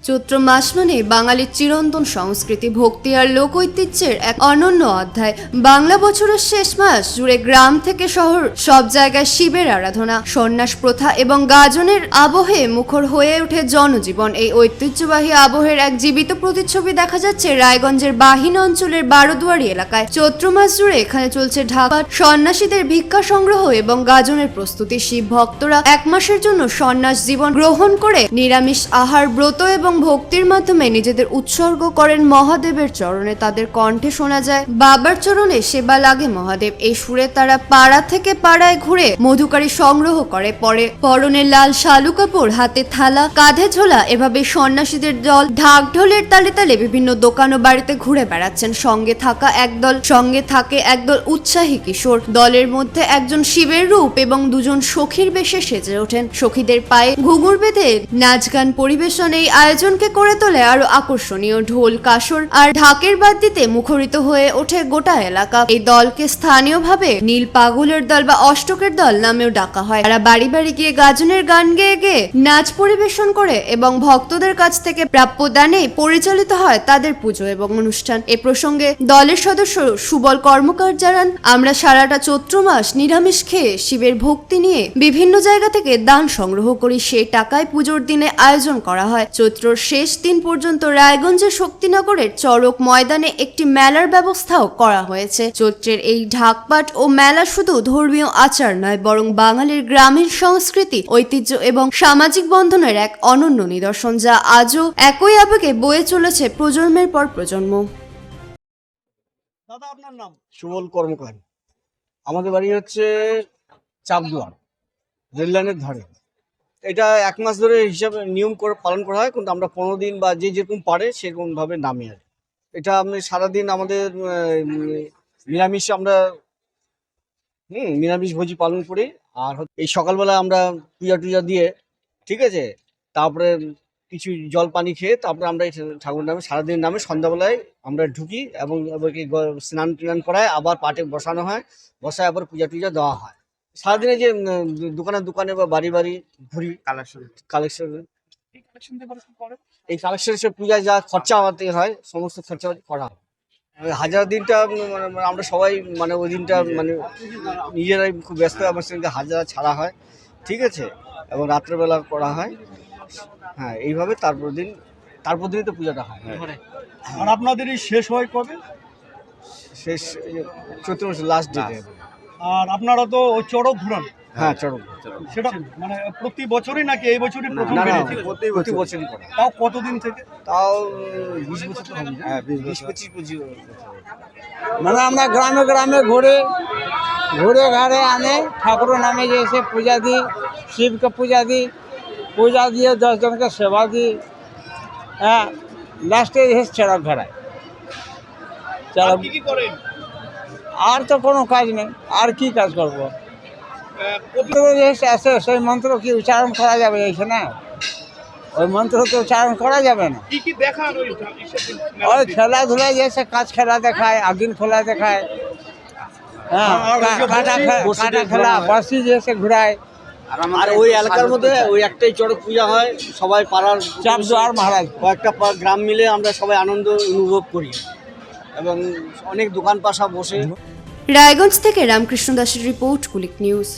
চৈত্র মাস মানে বাঙালির চিরন্তন সংস্কৃতি, ভক্তি আর লোক ঐতিহ্যের এক অনন্য অধ্যায়। বাংলা বছরের শেষ মাস জুড়ে গ্রাম থেকে শহর সব জায়গায় শিবের আরাধনা, সন্ন্যাস প্রথা এবং গাজনের আবহে মুখর হয়ে ওঠে জনজীবন। এই ঐতিহ্যবাহী আবহের এক জীবিত প্রতিচ্ছবি দেখা যাচ্ছে রায়গঞ্জের বাহিন অঞ্চলের বারোদুয়ারি এলাকায়। চৈত্র মাস জুড়ে এখানে চলছে ঢাকা সন্ন্যাসীদের ভিক্ষা সংগ্রহ এবং গাজনের প্রস্তুতি। শিব ভক্তরা এক মাসের জন্য সন্ন্যাস জীবন গ্রহণ করে নিরামিষ আহার, ব্রত এবং ভক্তির মাধ্যমে নিজেদের উৎসর্গ করেন মহাদেবের চরণে। তাদের কণ্ঠে শোনা যায়, বাবার চরণে সেবা লাগে মহাদেব। এই সুরে তারা পাড়া থেকে পাড়ায় ঘুরে মধুকারী সংগ্রহ করে। পরে পরনে লাল শালু কাপড়, হাতে থালা, কাঁধে ঝোলা, এভাবে সন্ন্যাসীদের দল ঢাক ঢোলের তালে তালে বিভিন্ন দোকান ও বাড়িতে ঘুরে বেড়াচ্ছেন। সঙ্গে থাকে একদল উৎসাহী কিশোর। দলের মধ্যে একজন শিবের রূপ এবং দুজন সখীর বেশে সেজে ওঠেন। সখীদের পায়ে ঘুঙুর বেঁধে নাচ গান পরিবেশন এই আয়োজনকে করে তোলে আরো আকর্ষণীয়। ঢোল, কাসর আর ঢাকের বাদ্যিতে মুখরিত হয়ে ওঠে গোটা এলাকা। এই দলকে স্থানীয়ভাবে নীল পাগলের দল বা অষ্টকের দল নামেও ডাকা হয়। তারা বাড়ি বাড়ি গিয়ে গাজনের গান গেয়ে গেয়ে নাচ পরিবেশন করে এবং ভক্তদের কাছ থেকে প্রাপ্য দানে পরিচালিত হয় তাদের পুজো এবং অনুষ্ঠান। এ প্রসঙ্গে দলের সদস্য সুবল কর্মকার জানান, আমরা সারাটা চৈত্র মাস নিরামিষ খেয়ে শিবের ভক্তি নিয়ে বিভিন্ন জায়গা থেকে দান সংগ্রহ করি। সেই টাকায় পুজোর দিনে আয়োজন করা হয়। চৈত্রর শেষ দিন পর্যন্ত রায়গঞ্জের শক্তিনগরের চড়ক ময়দানে একটি মেলার ব্যবস্থাও করা হয়েছে। চৈত্রের এই ঢাকপাট ও মেলা শুধু ধর্মীয় আচার নয়, বরং বাঙালির গ্রামীণ সংস্কৃতি, ঐতিহ্য এবং সামাজিক বন্ধনের এক অনন্য নিদর্শন, যা আজও একই আবেগে বয়ে চলেছে প্রজন্মের পর প্রজন্ম। দাদা, আপনার নাম? সুবল কর্মকার। আমাদের বাড়ি হচ্ছে চাপদুয়ার, রেল লাইনের ধারে। এটা এক মাস ধরে হিসাবে নিয়ম করে পালন করা হয়, কিন্তু আমরা 15 দিন বা যে যেরকম পারে সেরকম ভাবে নামি আর এটা আমি সারাদিন আমাদের নিরামিষ আমরা নিরামিষ ভোজি পালন করি। আর এই সকালবেলা আমরা পূজা টুজা দিয়ে, ঠিক আছে, তারপরে কিছু জল পানি খেয়ে তারপরে আমরা ঠাকুর নামে সারাদিন নামে সন্ধ্যাবেলায় আমরা ঢুকি এবং স্নান টান করায়, আবার পাটে বসানো হয়, বসায় আবার পূজা টুজা দেওয়া হয়। সারাদিনে যে দোকানে দোকানে বা বাড়ি বাড়ি ঘুরি কালেকশন এই কালেকশনের সব পূজায় যা খরচা আমাদের হয় সমস্ত খরচা করা হয়। হাজার দিনটা আমরা সবাই ওই দিনটা নিজেরাই খুব ব্যস্ত, আমার সঙ্গে হাজার ছাড়া হয়, ঠিক আছে, এবং রাত্রেবেলা করা হয়। হ্যাঁ, এইভাবে তারপর দিনই তো পূজাটা হয়। আর আপনাদের এই শেষ হয় কবে? শেষ চৈত্র মাসের লাস্ট ডেটে। আর আপনারা তো ওই চড়ক ঘুরান? হ্যাঁ, চড়ক। সেটা প্রতি বছরই নাকি এই বছরই প্রথম? প্রতি বছরই করা। তাও কতদিন থেকে? তাও 20 বছর তো হবে। হ্যাঁ, 20-25 আমরা গ্রামে গ্রামে ঘুরে ঘাড়ে আনে ঠাকুর নামে যে এসে পূজা দিই, শিবকে পূজা দিয়ে 10 জনকে সেবা দিই। হ্যাঁ, লাস্টে এসে চড়ক ঘোরায়। চড়ক কি করেন? আর তো কোনো কাজ নেই, আর কি কাজ করবো? আছে সেই মন্ত্র কি উচ্চারণ করা যাবে এখানে? ওই মন্ত্র তো উচ্চারণ করা যাবে না। কি দেখান? ওই খেলাধুলা যেসে কাজ খেলা দেখায়, আগুন খোলা দেখায়, হ্যাঁ, কাটা খেলা, বাসি যেসে ঘুরায়। আর ওই এলাকার মধ্যে ওই একটাই চড়ক পূজা হয়, সবাই পাড়ার চাপদুয়ার মহারাজ কয়েকটা গ্রাম মিলে আমরা সবাই আনন্দ অনুভব করি এবং অনেক দোকান পাশা বসে। রায়গঞ্জ থেকে রামকৃষ্ণ দাসের রিপোর্ট, কুলিক নিউজ।